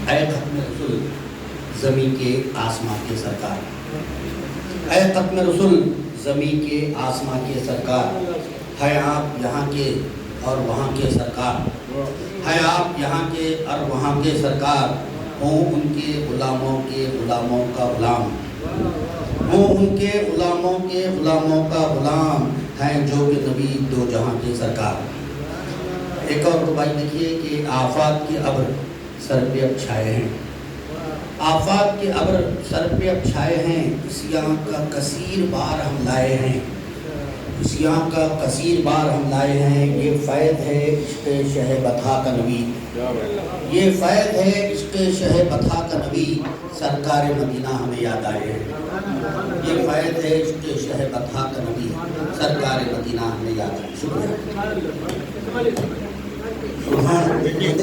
اے ختم رسول زمین کے آسمان کے سرکار، اے ختم رسول زمین کے آسمان کے سرکار، ہے آپ یہاں کے اور وہاں کے سرکار، ہے آپ یہاں کے اور وہاں کے سرکار، ہوں ان کے غلاموں کا غلام، ہوں ان کے غلاموں کا غلام، ہیں جو کہ نبی دو جہاں کے سرکار۔ ایک اور ربائی دیکھیے کہ آفات کے ابر سر پہ اب چھائے ہیں، آفات کے ابر سر پہ اب چھائے ہیں، عصیاں کا کثیر بار ہم لائے ہیں، عصیاں کا کثیر بار ہم لائے ہیں، یہ فیض ہے عشق شہ بطحا کا نبی، یہ فیض ہے عشق شہ بطحا کا نبی، سرکار مدینہ ہمیں یاد آئے ہیں، یہ فیض ہے عشق شہ بطحا کا نبی، سرکار مدینہ ہمیں یاد آئے ہیں۔ شکریہ۔